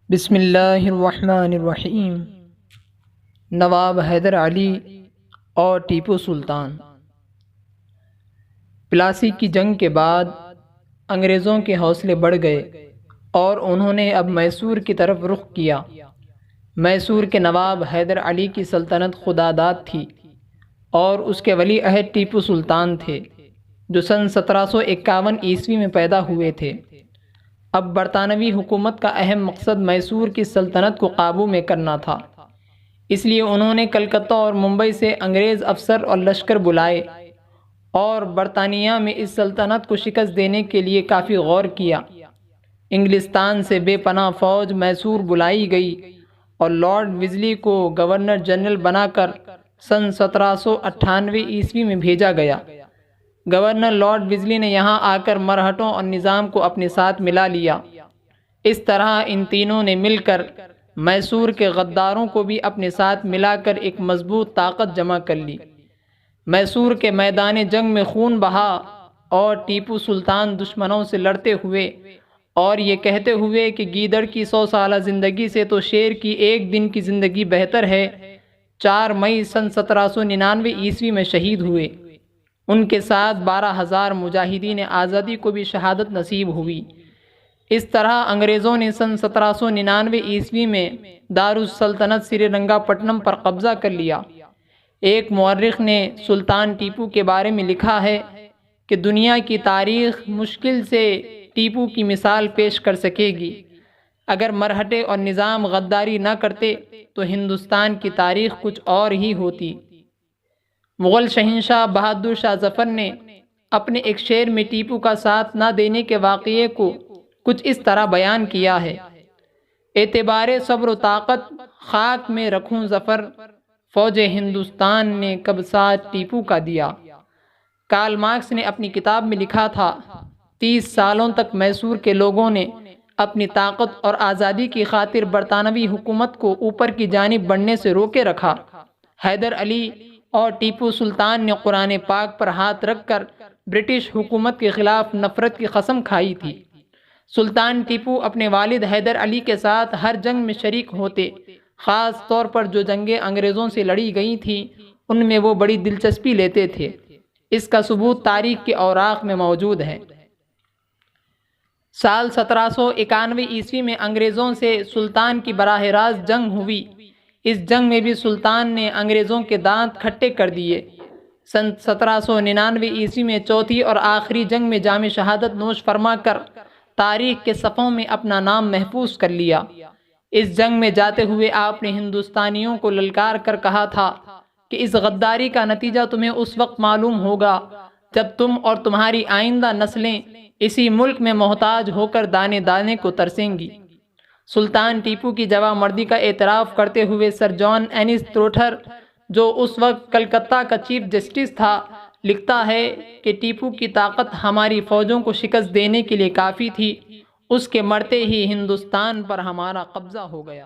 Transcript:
بسم اللہ الرحمن الرحیم۔ نواب حیدر علی اور ٹیپو سلطان۔ پلاسی کی جنگ کے بعد انگریزوں کے حوصلے بڑھ گئے اور انہوں نے اب میسور کی طرف رخ کیا۔ میسور کے نواب حیدر علی کی سلطنت خداداد تھی اور اس کے ولی عہد ٹیپو سلطان تھے، جو سن 1751 میں پیدا ہوئے تھے۔ اب برطانوی حکومت کا اہم مقصد میسور کی سلطنت کو قابو میں کرنا تھا، اس لیے انہوں نے کلکتہ اور ممبئی سے انگریز افسر اور لشکر بلائے اور برطانیہ میں اس سلطنت کو شکست دینے کے لیے کافی غور کیا۔ انگلستان سے بے پناہ فوج میسور بلائی گئی اور لارڈ ویزلی کو گورنر جنرل بنا کر سن 1798 میں بھیجا گیا۔ گورنر لارڈ ویزلی نے یہاں آ کر مرہٹوں اور نظام کو اپنے ساتھ ملا لیا۔ اس طرح ان تینوں نے مل کر میسور کے غداروں کو بھی اپنے ساتھ ملا کر ایک مضبوط طاقت جمع کر لی۔ میسور کے میدان جنگ میں خون بہا اور ٹیپو سلطان دشمنوں سے لڑتے ہوئے اور یہ کہتے ہوئے کہ گیدڑ کی 100 سالہ زندگی سے تو شیر کی ایک دن کی زندگی بہتر ہے، 4 مئی سن 1799 میں شہید ہوئے۔ ان کے ساتھ 12,000 مجاہدین آزادی کو بھی شہادت نصیب ہوئی۔ اس طرح انگریزوں نے سن 1799 میں دارالسلطنت سری رنگا پٹنم پر قبضہ کر لیا۔ ایک مورخ نے سلطان ٹیپو کے بارے میں لکھا ہے کہ دنیا کی تاریخ مشکل سے ٹیپو کی مثال پیش کر سکے گی۔ اگر مرہٹے اور نظام غداری نہ کرتے تو ہندوستان کی تاریخ کچھ اور ہی ہوتی۔ مغل شہنشاہ بہادر شاہ ظفر نے اپنے ایک شعر میں ٹیپو کا ساتھ نہ دینے کے واقعے کو کچھ اس طرح بیان کیا ہے: اعتبار صبر و طاقت خاک میں رکھوں ظفر، فوج ہندوستان نے کب ساتھ ٹیپو کا دیا۔ کارل مارکس نے اپنی کتاب میں لکھا تھا، 30 سالوں تک میسور کے لوگوں نے اپنی طاقت اور آزادی کی خاطر برطانوی حکومت کو اوپر کی جانب بڑھنے سے روکے رکھا۔ حیدر علی اور ٹیپو سلطان نے قرآن پاک پر ہاتھ رکھ کر برٹش حکومت کے خلاف نفرت کی قسم کھائی تھی۔ سلطان ٹیپو اپنے والد حیدر علی کے ساتھ ہر جنگ میں شریک ہوتے، خاص طور پر جو جنگیں انگریزوں سے لڑی گئی تھیں ان میں وہ بڑی دلچسپی لیتے تھے۔ اس کا ثبوت تاریخ کے اوراق میں موجود ہے۔ سال 1791 میں انگریزوں سے سلطان کی براہ راست جنگ ہوئی۔ اس جنگ میں بھی سلطان نے انگریزوں کے دانت کھٹے کر دیے۔ سن 1799 میں چوتھی اور آخری جنگ میں جام شہادت نوش فرما کر تاریخ کے صفحوں میں اپنا نام محفوظ کر لیا۔ اس جنگ میں جاتے ہوئے آپ نے ہندوستانیوں کو للکار کر کہا تھا کہ اس غداری کا نتیجہ تمہیں اس وقت معلوم ہوگا جب تم اور تمہاری آئندہ نسلیں اسی ملک میں محتاج ہو کر دانے دانے کو ترسیں گی۔ سلطان ٹیپو کی جواں مردی کا اعتراف کرتے ہوئے سر جان اینس تھروٹر، جو اس وقت کلکتہ کا چیف جسٹس تھا، لکھتا ہے کہ ٹیپو کی طاقت ہماری فوجوں کو شکست دینے کے لیے کافی تھی، اس کے مرتے ہی ہندوستان پر ہمارا قبضہ ہو گیا۔